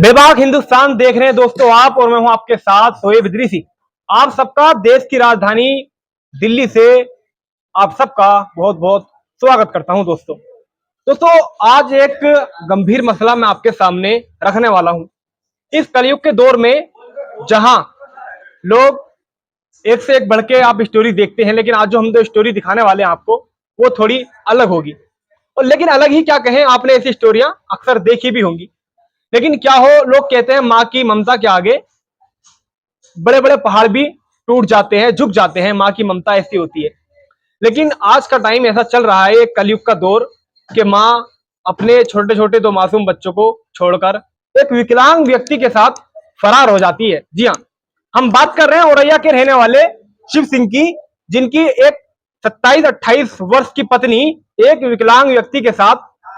बेबाक हिंदुस्तान देख रहे हैं दोस्तों आप, और मैं हूं आपके साथ सोएब इदरीसी। आप सबका देश की राजधानी दिल्ली से आप सबका बहुत बहुत स्वागत करता हूं दोस्तों। दोस्तों आज एक गंभीर मसला मैं आपके सामने रखने वाला हूं। इस कलयुग के दौर में जहां लोग एक से एक बढ़ के आप स्टोरी देखते हैं, लेकिन आज जो हम जो स्टोरी दिखाने वाले हैं आपको वो थोड़ी अलग होगी। और लेकिन अलग ही क्या कहें, आपने ऐसी स्टोरियां अक्सर देखी भी होंगी। लेकिन क्या हो, लोग कहते हैं माँ की ममता के आगे बड़े बड़े पहाड़ भी टूट जाते हैं, झुक जाते हैं। माँ की ममता ऐसी होती है। लेकिन आज का टाइम ऐसा चल रहा है, एक कलयुग का दौर, कि माँ अपने छोटे छोटे दो मासूम बच्चों को छोड़कर एक विकलांग व्यक्ति के साथ फरार हो जाती है। जी हाँ, हम बात कर रहे हैं औरैया के रहने वाले शिव सिंह की, जिनकी एक 27-28 वर्ष की पत्नी एक विकलांग व्यक्ति के साथ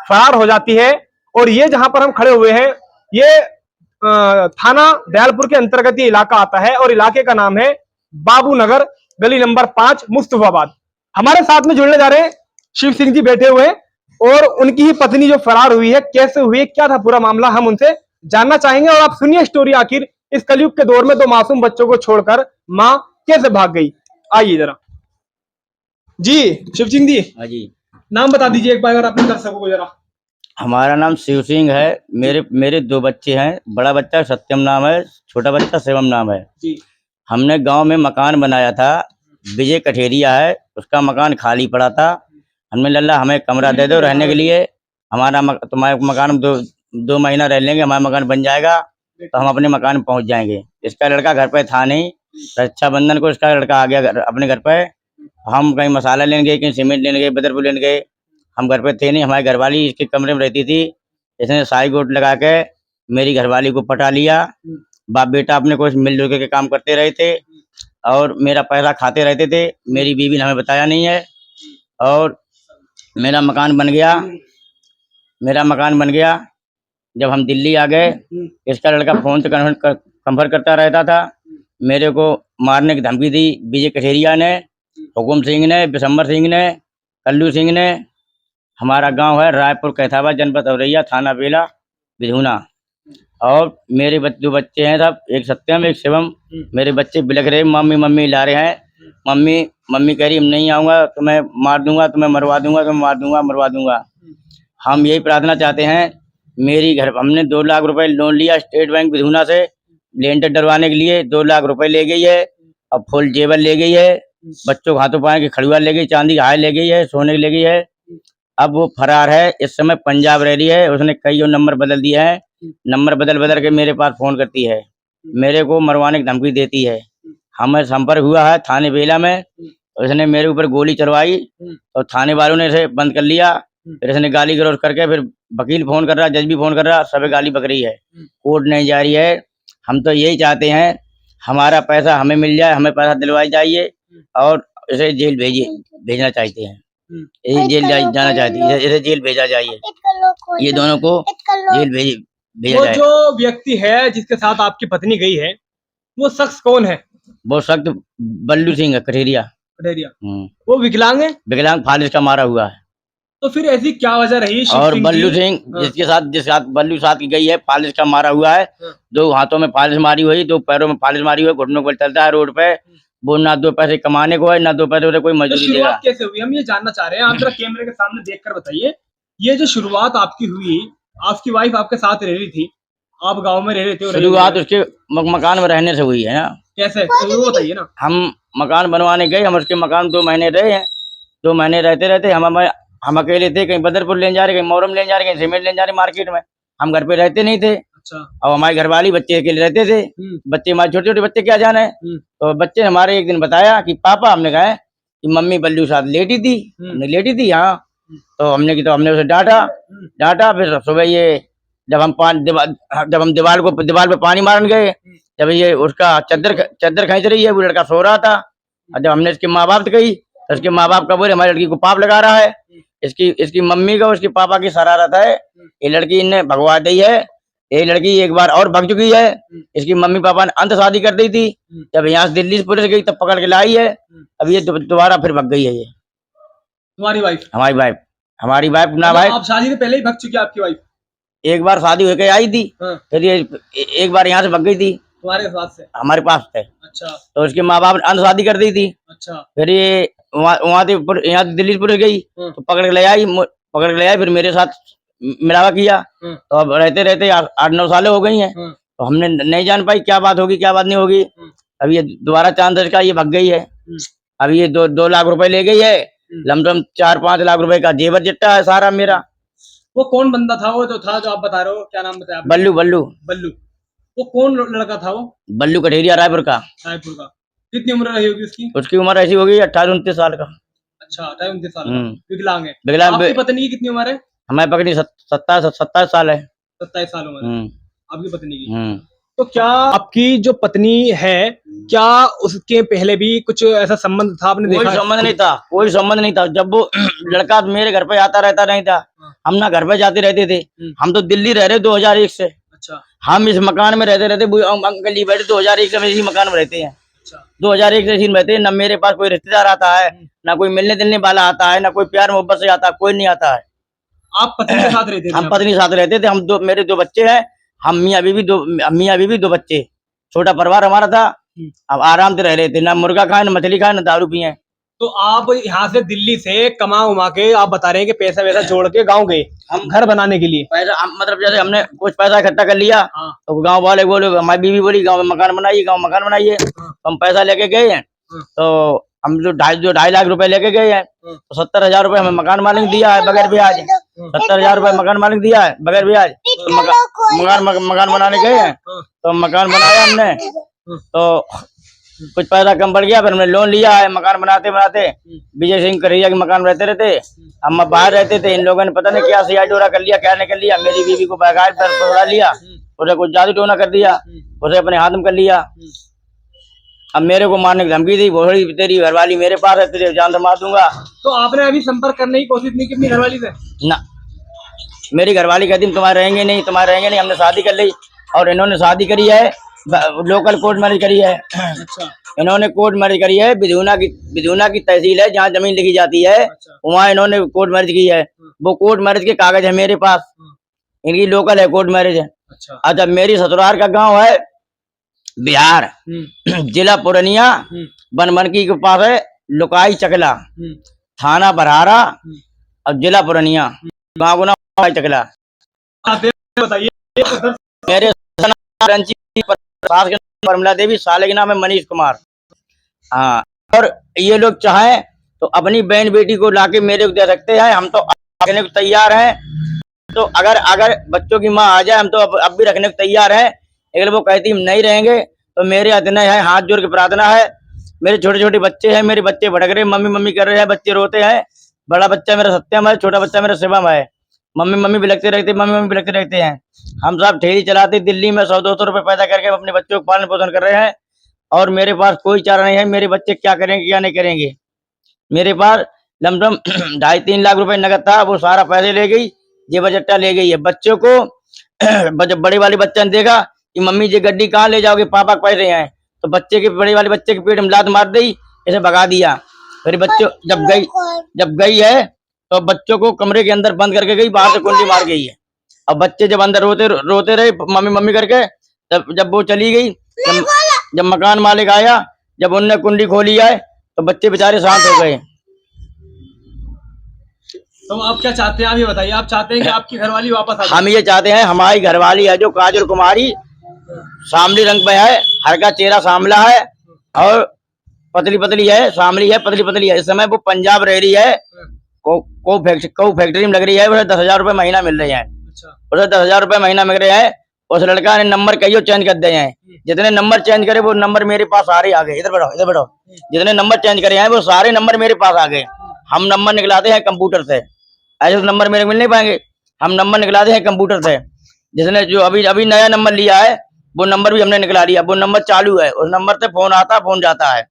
फरार हो जाती है। और ये जहां पर हम खड़े हुए हैं, ये थाना दयालपुर के अंतर्गत ये इलाका आता है, और इलाके का नाम है बाबू नगर, गली नंबर 5, मुस्तफाबाद। हमारे साथ में जुड़ने जा रहे हैं शिव सिंह जी, बैठे हुए, और उनकी ही पत्नी जो फरार हुई है, कैसे हुई है, क्या था पूरा मामला, हम उनसे जानना चाहेंगे। और आप सुनिए स्टोरी, आखिर इस कलयुग के दौर में दो मासूम बच्चों को छोड़कर मां कैसे भाग गई। आइए जरा जी। शिव सिंह जी, हाँ जी, नाम बता दीजिए एक बार अगर आपने कर सको जरा। हमारा नाम शिव सिंह है। मेरे दो बच्चे हैं। बड़ा बच्चा सत्यम नाम है, छोटा बच्चा शिवम नाम है। जी। हमने गांव में मकान बनाया था, विजय कठेरिया है, उसका मकान खाली पड़ा था। हमने लल्ला हमें कमरा दे दो रहने के लिए, तुम्हारे मकान दो महीना रह लेंगे, हमारा मकान बन जाएगा तो हम अपने मकान में पहुंच जाएंगे। इसका लड़का घर पे था नहीं, रक्षाबंधन को इसका लड़का आ गया अपने घर पे। हम कहीं मसाला लेने गए, कहीं सीमेंट लेने गए, बदरपुर लेने गए, हम घर पे थे नहीं। हमारी घरवाली इसके कमरे में रहती थी। इसने साई गोट लगा के मेरी घरवाली को पटा लिया। बाप बेटा अपने को मिलजुल के काम करते रहे थे और मेरा पैसा खाते रहते थे। मेरी बीवी ने हमें बताया नहीं है। और मेरा मकान बन गया। जब हम दिल्ली आ गए, इसका लड़का फोन से कंफर्ट करता रहता था। मेरे को मारने की धमकी दी विजय कठेरिया ने, हुकुम सिंह ने, बिशंबर सिंह ने, कल्लू सिंह ने। हमारा गांव है रायपुर कैथाबाद, जनपद औरैया, थाना बेला, बिधूना। और मेरे दो बच्चे हैं सब, एक सत्यम एक शिवम। मेरे बच्चे बिलख रहे, मम्मी मम्मी ला रहे हैं। मम्मी मम्मी कह रही हम नहीं आऊंगा, तुम्हें मार दूंगा, तुम्हें मरवा दूंगा, तुम्हें मार दूंगा, मरवा दूंगा। हम यही प्रार्थना चाहते हैं। हमने 2 लाख रुपए लोन लिया स्टेट बैंक बिधूना से, लेंटर डरवाने के लिए 2 लाख रुपए ले गई है। अब फुल जेवर ले गई है, बच्चों को हाथों पाए की खड़ुआ ले गई, चांदी का हार ले गई है, सोने की ले गई है। अब वो फरार है, इस समय पंजाब रह रही है। उसने कई और नंबर बदल दिए हैं। नंबर बदल बदल के मेरे पास फोन करती है, मेरे को मरवाने की धमकी देती है। हमें संपर्क हुआ है थाने बेला में, उसने मेरे ऊपर गोली चलवाई और थाने वालों ने इसे बंद कर लिया। फिर इसने गाली गलौज करके, फिर वकील फोन कर रहा, जज भी फोन कर रहा, सब गाली बक रही है, कोर्ट नहीं जा रही है। हम तो यही चाहते हैं हमारा पैसा हमें मिल जाए, हमें पैसा दिलवाई जाइए और इसे जेल भेजना चाहते हैं। जाना चाहती है, इसे जेल भेजा जाइए, ये दोनों को जेल भेजा वो जाए। जो व्यक्ति है जिसके साथ आपकी पत्नी गई है, वो शख्स कौन है? वो सख्त बल्लू सिंह है, कठेरिया। कठेरिया। वो विकलांग है? विकलांग, फालिज का मारा हुआ है। तो फिर ऐसी क्या वजह रही शिव और सिंह बल्लू जी? सिंह हाँ। जिस साथ बल्लू साथ की गई है, फालिज का मारा हुआ है। हाँ। 2 हाथों में फालिज मारी हुई, 2 पैरों में फालिज मारी हुई, घुटनों पर चलता है रोड पे। वो ना 2 पैसे कमाने को है, ना 2 पैसे कोई तो मजदूरी देगा। शुरुआत कैसे हुई, हम ये जानना चाह रहे हैं। आप जरा कैमरे के सामने देखकर बताइए, ये जो शुरुआत आपकी हुई, आपकी वाइफ आपके साथ रह रही थी, आप गांव में रह रहे थे, शुरुआत उसके मकान में रहने से हुई है ना। कैसे, तो वो बताइए ना। हम मकान बनवाने गए, हम उसके मकान 2 महीने रहे हैं। 2 महीने रहते रहते हम अकेले थे, कहीं बदरपुर लेने जा रहे, कहीं मोरम लेने जा रहे, कहीं सीमेंट लेने जा रहे मार्केट में। हम घर पे रहते नहीं थे। अच्छा। और हमारी घरवाली बच्चे अकेले रहते थे। बच्चे हमारे छोटे छोटे बच्चे क्या जाने। तो बच्चे ने हमारे एक दिन बताया कि पापा, हमने कहा कि मम्मी बल्लू साथ लेटी थी। हमने लेटी थी हाँ। तो हमने उसे डांटा। फिर सुबह ये जब हम दीवार पे पानी मारने गए, जब ये उसका चद्दर खींच रही है, वो लड़का सो रहा था। और जब हमने इसके माँ बाप से कही तो इसके माँ बाप का बोले हमारी लड़की को पाप लगा रहा है। इसकी मम्मी का, उसके पापा की शरारत है। ये लड़की इनने भगवा दी है। ये लड़की एक बार और भग चुकी है। इसकी मम्मी पापा ने अंत शादी कर दी थी। जब यहाँ से दिल्ली से पुलिस गई तब पकड़ के लाई है। अब ये दोबारा फिर भग गई है। ये तुम्हारी वाइफ? हमारी वाइफ ना मतलब भाई, आप शादी से पहले ही भग चुकी है आपकी वाइफ? एक बार शादी होके आई थी, हाँ, फिर ये एक बार यहाँ से भाग गई थी तुम्हारे साथ से। हमारे पास से। अच्छा तो उसके माँ बाप ने अंध शादी कर दी थी। अच्छा। फिर ये वहाँ से यहाँ से दिल्ली पुलिस गई, हाँ, तो पकड़ के ले आई, फिर मेरे साथ मिलावा किया। हाँ, तो अब रहते रहते 8-9 साल हो गई हैं। हाँ, तो हमने नहीं जान पाई क्या बात होगी क्या बात नहीं होगी। हाँ, अब ये दोबारा चांद का ये भाग गई है। अब ये 2 लाख रुपए ले गई है, लमसम 4-5 लाख रुपए का जेवर जट्टा है सारा मेरा। वो कौन बंदा था वो जो था, जो आप बता रहे हो, क्या नाम बताया आपने? बल्लू बल्लू बल्लू। वो कौन लड़का था वो? बल्लू कठेरिया रायपुर का। रायपुर का। कितनी उम्र रही होगी उसकी? उसकी उम्र ऐसी होगी 28-29 साल का। अच्छा, 28-29 साल का। हम्म। विकलांग है। विकलांग आपकी पत्नी की कितनी उम्र है? हमारी पकड़ी 27 साल है। 27 साल उम्र है आपकी पत्नी की। तो क्या आपकी जो पत्नी है, क्या उसके पहले भी कुछ ऐसा संबंध था, आपने कोई देखा? संबंध नहीं था, कोई संबंध नहीं था। जब वो लड़का मेरे घर पे आता रहता नहीं था, हम ना घर पे जाते रहते थे। हम तो दिल्ली रह रहे 2001 से। अच्छा हम इस मकान में रहते रहते अंकल जी बैठे 2001 से इसी मकान में रहते हैं। अच्छा 2001 से इसी में रहते हैं। न मेरे पास कोई रिश्तेदार आता है, ना कोई मिलने जुलने वाला आता है, ना कोई प्यार मोहब्बत से आता है, कोई नहीं आता है। आप पत्नी के साथ रहते थे? हम पत्नी साथ रहते थे। हम मेरे 2 बच्चे हैं। हम मियाँ बीवी 2 बच्चे, छोटा परिवार हमारा था। अब आराम से रह रहे थे, ना मुर्गा खाए, ना मछली खाए, ना दारू पिए। तो आप यहाँ से दिल्ली से कमा उमा के आप बता रहे हैं कि पैसा वैसा जोड़ के गाँव गए हम घर बनाने के लिए? पैसा मतलब जैसे हमने कुछ पैसा इकट्ठा कर लिया, हाँ, तो गांव वाले बोले, हमारी बीवी बोली गांव में मकान बनाइए, गांव में मकान बनाइए। हाँ, हम पैसा लेके गए हैं। हाँ, तो हम जो 2.5 लाख रुपए लेके गए हैं, हाँ, तो 70,000 रुपए हमें मकान मालिक दिया है बगैर ब्याज। 70,000 रुपए मकान मालिक दिया है बगैर ब्याज। तो मकान बनाने गए हैं, हाँ, तो मकान बनाया हमने। हाँ, तो कुछ पैसा कम पड़ गया, फिर हमने लोन लिया है। मकान बनाते बनाते विजय सिंह करेरिया के मकान रहते रहते, हम बाहर रहते थे। इन लोगों ने पता नहीं क्या सियाई डोरा कर लिया, क्या नहीं कर लिया। मेरी बीवी को बगायत पर पकड़ा लिया, उसे कुछ जादू टोना कर दिया, उसे अपने हाथ में कर लिया। अब मेरे को मारने की धमकी दी, बोली तेरी घरवाली मेरे पास है, तेरे जान से मार दूंगा। तो आपने अभी संपर्क करने की कोशिश नहीं की अपनी घरवाली से? ना, मेरी घरवाली कहती तुम्हारे रहेंगे नहीं, तुम्हारे रहेंगे नहीं। हमने शादी कर ली, और इन्होंने शादी करी है लोकल कोर्ट मैरिज करी है। अच्छा इन्होंने कोर्ट मैरिज करी है बिधूना की तहसील है जहाँ जमीन लिखी जाती है, अच्छा वहाँ इन्होंने कोर्ट मैरिज की है। वो कोर्ट मैरिज के कागज है मेरे पास, इनकी लोकल है कोर्ट मैरिज है। अच्छा। अच्छा, मेरी ससुराल का गांव है बिहार, जिला पूर्णिया, बनमनकी के पास है लुकाई चकला, थाना बरहारा और जिला पूर्णिया, गाँव को नाम लुकाई चकला। बताइए। मेरे सास के नाम परमला देवी, साले के नाम है मनीष कुमार। हाँ, और ये लोग चाहें तो अपनी बहन बेटी को लाके मेरे को दे सकते हैं, हम तो रखने को तैयार हैं। तो अगर बच्चों की माँ आ जाए, हम तो अब भी रखने को तैयार हैं। लेकिन वो कहती हम नहीं रहेंगे, तो मेरे इतना है, हाथ जोड़ के प्रार्थना है। मेरे छोटे छोटे बच्चे हैं, मेरे बच्चे भटक रहे, मम्मी मम्मी कर रहे हैं, बच्चे रोते हैं। बड़ा बच्चा मेरा सत्यम है, छोटा बच्चा मेरा शिवम है। मम्मी मम्मी बिलखते रहते, मम्मी मम्मी बिलखते रहते हैं। हम सब ठेली चलाते दिल्ली में 100-200 रुपए पैदा करके अपने बच्चों को पालन पोषण कर रहे हैं, और मेरे पास कोई चारा नहीं है। मेरे बच्चे क्या करेंगे क्या नहीं करेंगे। मेरे पास लमसम 2.5-3 लाख रुपए नगद था, वो सारा पैसे ले गई, ये बजट्टा ले गई है। बच्चों को बड़े वाले बच्चा ने देखा कि मम्मी ये गड्डी कहाँ ले जाओगे, पापा के पैसे हैं, तो बड़े वाले बच्चे के पेट में लात मार दी, इसे भगा दिया। फिर बच्चों जब गई है तो बच्चों को कमरे के अंदर बंद करके गई, बाहर से कुंडी मार गई है। अब बच्चे जब अंदर रोते रहे मम्मी मम्मी करके, जब वो चली गई, जब मकान मालिक आया, जब उनने कुंडी खोली है, तो बच्चे बेचारे शांत हो गए। तो आप क्या चाहते हैं, आप ये बताइए। आप चाहते हैं कि आपकी घरवाली वापस आ जाए? हम ये चाहते हैं, हमारी घरवाली है जो काजल कुमारी, सामली रंग में है, हर का चेहरा सामला है, और पतली पतली है, सामली है, पतली पतली है। इस समय वो पंजाब रह रही है, को फैक्ट्री में लग रही है। उसे 10,000 रुपए महीना मिल रहे हैं। उसे 10,000 रुपए महीना मिल रहे हैं। उस लड़का ने नंबर कहियो चेंज कर दिए हैं। जितने नंबर चेंज करे वो नंबर मेरे पास सारे आ गए। इधर बैठो। जितने नंबर चेंज करे हैं वो सारे नंबर मेरे पास आ गए। हम नंबर निकलाते हैं कंप्यूटर से, ऐसे तो नंबर मेरे मिल नहीं पाएंगे। हम नंबर निकलाते हैं कंप्यूटर से। जिसने जो अभी नया नंबर लिया है, वो नंबर भी हमने निकला लिया, वो नंबर चालू है। उस नंबर से फोन आता, फोन जाता है।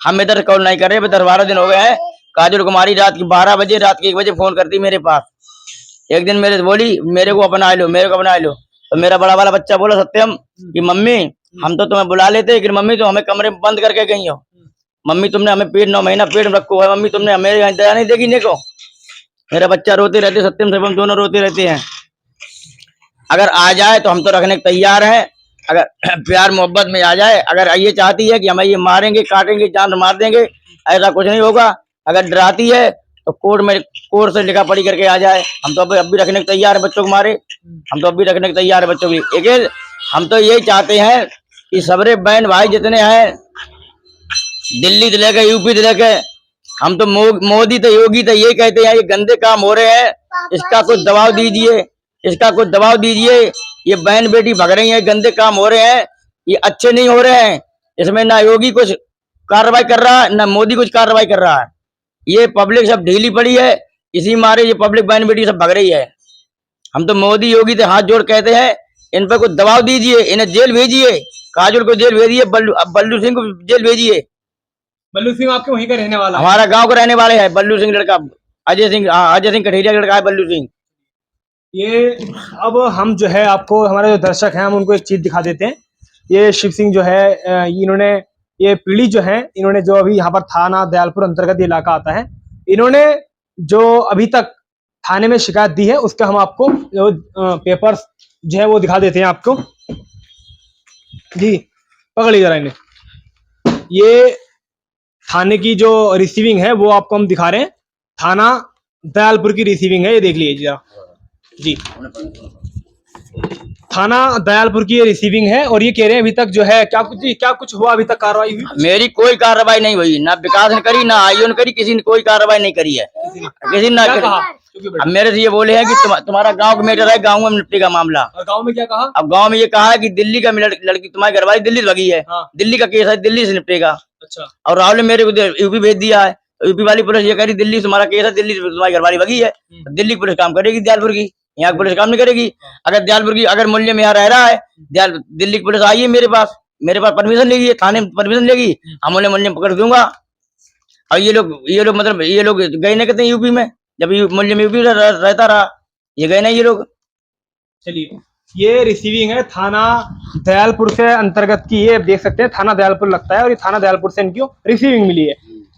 हम इधर कॉल नहीं कर रहे, 10-12 दिन हो गए हैं। काजल कुमारी रात की 12 बजे, रात के 1 बजे फोन करती मेरे पास। एक दिन मेरे से बोली मेरे को अपना लो। तो मेरा बड़ा वाला बच्चा बोला सत्यम कि मम्मी हम तो तुम्हें बुला लेते, लेकिन मम्मी तो हमें कमरे में बंद करके गई हो। मम्मी तुमने हमें 9 महीना पेट में रखो है, मम्मी तुमने हमें यहाँ दया नहीं देखी। देखो मेरा बच्चा रोते रहते, सत्यम शिवम दोनों रोते रहते हैं। अगर आ जाए तो हम तो रखने को तैयार है। अगर प्यार मोहब्बत में आ जाए, अगर ये चाहती है कि हमें ये मारेंगे काटेंगे जान मार देंगे, ऐसा कुछ नहीं होगा। अगर डराती है तो कोर्ट से लिखा पढ़ी करके आ जाए। हम तो अब भी रखने को तैयार है बच्चों को मारे, हम तो अब भी रखने को तैयार है बच्चों की। लेकिन हम तो यही चाहते हैं कि सबरे बहन भाई जितने हैं, दिल्ली से लेकर यूपी से लेकर, हम तो मोदी तो योगी तो यही कहते हैं ये गंदे काम हो रहे हैं, इसका कुछ दबाव दीजिए, इसका कुछ दबाव दीजिए। ये बहन बेटी भग रही है, गंदे काम हो रहे हैं, ये अच्छे नहीं हो रहे हैं। इसमें ना योगी कुछ कार्रवाई कर रहा है, ना मोदी कुछ कार्रवाई कर रहा है। ये पब्लिक सब ढीली पड़ी है, इसी मारे ये पब्लिक बहन बेटी सब भग रही है। हम तो मोदी योगी से हाथ जोड़ कहते हैं इन पर कुछ दबाव दीजिए, इन्हें जेल भेजिए, काजोल को जेल भेजिए, बल्लू सिंह को जेल भेजिए। बल्लू सिंह आपके वहीं का रहने वाला है? हमारा गांव का रहने वाले है बल्लू सिंह लड़का, अजय सिंह कठेरिया का लड़का है बल्लू सिंह। ये अब हम जो है आपको, हमारे जो दर्शक हैं, हम उनको एक चीज दिखा देते हैं। ये शिव सिंह जो है, इन्होंने ये पीढ़ी जो है, इन्होंने जो अभी यहाँ पर थाना दयालपुर अंतर्गत ये इलाका आता है, इन्होंने जो अभी तक थाने में शिकायत दी है उसका हम आपको जो पेपर्स जो है वो दिखा देते हैं आपको। जी पकड़िए जरा इन्हें। ये थाने की जो रिसीविंग है वो आपको हम दिखा रहे हैं, थाना दयालपुर की रिसीविंग है, ये देख लीजिए जरा जी। थाना दयालपुर की ये रिसीविंग है और ये कह रहे हैं अभी तक जो है क्या कुछ हुआ अभी तक कार्रवाई हुई? मेरी कोई कार्रवाई नहीं हुई, ना विकास ने करी, ना आईओ ने करी, किसी ने कोई कार्रवाई नहीं करी है, किसी ने ना करी। अब मेरे से ये बोले हैं कि तुम्हारा गांव का मैटर है, गांव में निपटेगा मामला। और गांव में क्या कहा? अब गांव में ये कहा है कि दिल्ली का लड़की तुम्हारी घरवाली दिल्ली से भगी है, हाँ। दिल्ली का केस है, दिल्ली से निपटेगा। अच्छा। और राहुल ने मेरे को यूपी भेज दिया है, यूपी वाली पुलिस ये कह रही दिल्ली से तुम्हारा केस है, दिल्ली से तुम्हारी घरवाली भगी है, दिल्ली की पुलिस काम करेगी दयालपुर की, यहाँ की पुलिस काम नहीं करेगी। अगर दयालपुर की अगर मूल्य में यहाँ रह रहा है, दिल्ली की पुलिस आई है मेरे पास परमिशन लेगी, थाने में परमिशन लेगी, हम उन्हें मूल्य पकड़ दूंगा। और ये लोग मतलब ये लोग गए नहीं कहते यूपी में, जब मूल्य में यूपी रहता रहा, ये गए ना ये लोग। चलिए ये रिसीविंग है थाना दयालपुर से अंतर्गत की, ये देख सकते हैं थाना दयालपुर लगता है और ये थाना दयालपुर से इनकी रिसीविंग मिली है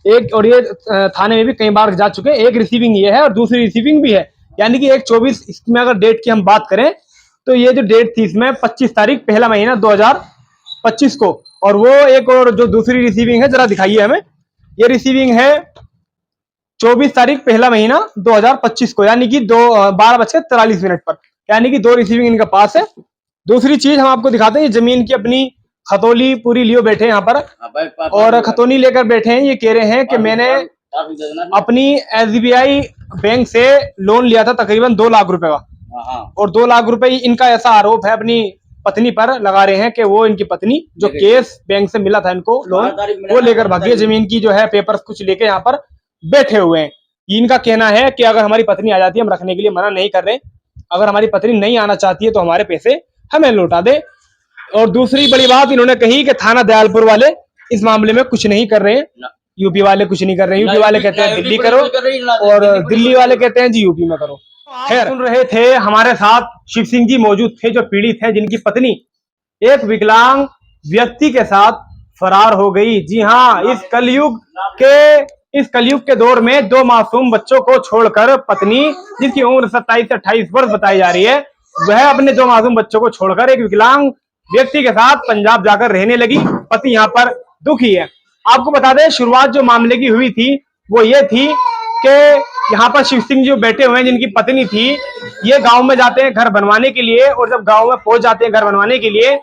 एक, और ये थाने में भी कई बार जा चुके हैं। एक रिसीविंग ये है और दूसरी रिसीविंग भी है, यानी कि एक 24 इसमें अगर डेट की हम बात करें तो ये जो डेट थी इसमें 25 तारीख पहला महीना 2025 को, और वो एक और जो दूसरी रिसीविंग है जरा दिखाइए हमें। ये रिसीविंग है 24 तारीख पहला महीना 2025 को, यानी कि 12:43 पर, यानी कि 2 रिसीविंग इनका पास है। दूसरी चीज हम आपको दिखाते हैं, जमीन की अपनी खतौली पूरी लियो बैठे हैं यहाँ पर, और खतौनी लेकर बैठे हैं। ये कह रहे हैं कि मैंने अपनी SBI बैंक से लोन लिया था तकरीबन 2 लाख रुपए का, और 2 लाख रुपए इनका ऐसा आरोप है अपनी पत्नी पर लगा रहे हैं कि वो इनकी पत्नी जो केस बैंक से मिला था इनको लोन, वो लेकर भागी है, जमीन की जो है पेपर्स कुछ लेके यहाँ पर बैठे हुए हैं। इनका कहना है कि अगर हमारी पत्नी आ जाती है हम रखने के लिए मना नहीं कर रहे, अगर हमारी पत्नी नहीं आना चाहती है तो हमारे पैसे हमें लौटा दे। और दूसरी बड़ी बात इन्होंने कही कि थाना दयालपुर वाले इस मामले में कुछ नहीं कर रहे हैं, यूपी वाले कुछ नहीं कर रहे हैं, यूपी वाले कहते हैं दिल्ली करो और दिल्ली वाले कहते हैं जी यूपी में करो। खैर सुन रहे थे, हमारे साथ शिव सिंह जी मौजूद थे जो पीड़ित है, जिनकी पत्नी एक विकलांग व्यक्ति के साथ फरार हो गई। जी हाँ, इस कलयुग के दौर में 2 मासूम बच्चों को छोड़कर पत्नी, जिसकी उम्र 27 से 28 वर्ष बताई जा रही है, वह अपने 2 मासूम बच्चों को छोड़कर एक विकलांग व्यक्ति के साथ पंजाब जाकर रहने लगी। पति यहाँ पर दुखी है। आपको बता दें शुरुआत जो मामले की हुई थी वो ये थी कि यहाँ पर शिव सिंह जो बैठे हुए हैं, जिनकी पत्नी थी, ये गांव में जाते हैं घर बनवाने के लिए, और जब गांव में पहुंच जाते हैं घर बनवाने के लिए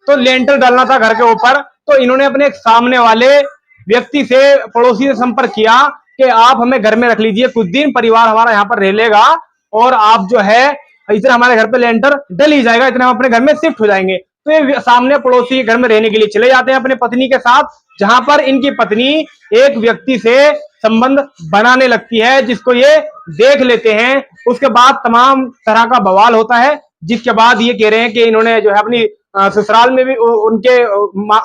तो लेंटर डालना था घर के ऊपर, तो इन्होंने अपने एक सामने वाले व्यक्ति से, पड़ोसी से संपर्क किया कि आप हमें घर में रख लीजिए, कुछ दिन परिवार हमारा यहाँ पर रह लेगा और आप जो है इतना हमारे घर पे लेंटर डल ही जाएगा, इतना हम अपने घर में शिफ्ट हो जाएंगे। तो ये सामने पड़ोसी के घर में रहने के लिए चले जाते हैं अपने पत्नी के साथ, जहां पर इनकी पत्नी एक व्यक्ति से संबंध बनाने लगती है, जिसको ये देख लेते हैं। उसके बाद तमाम तरह का बवाल होता है, जिसके बाद ये कह रहे हैं कि इन्होंने जो है अपनी ससुराल में भी उनके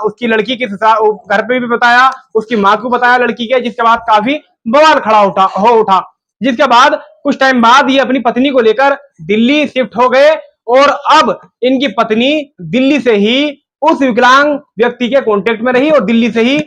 उसकी लड़की के ससुराल घर पे भी बताया, उसकी माँ को बताया लड़की के, जिसके बाद काफी बवाल खड़ा हो उठा। जिसके बाद कुछ टाइम बाद ये अपनी पत्नी को लेकर दिल्ली शिफ्ट हो गए, और अब इनकी पत्नी दिल्ली से ही उस विकलांग व्यक्ति के कांटेक्ट में रही और दिल्ली से ही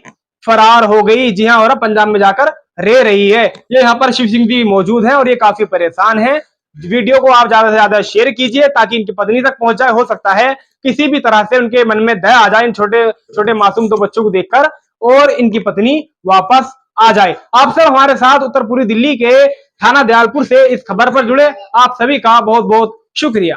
फरार हो गई। जी हाँ, और अब पंजाब में जाकर रह रही है। ये यहाँ पर शिव सिंह जी मौजूद हैं और ये काफी परेशान हैं। वीडियो को आप ज्यादा से ज्यादा शेयर कीजिए ताकि इनकी पत्नी तक पहुंच जाए। हो सकता है किसी भी तरह से उनके मन में दया आ जाए इन छोटे छोटे मासूम दो बच्चों को देखकर और इनकी पत्नी वापस आ जाए। आप सब हमारे साथ उत्तर पूर्वी दिल्ली के थाना दयालपुर से इस खबर पर जुड़े, आप सभी का बहुत बहुत शुक्रिया।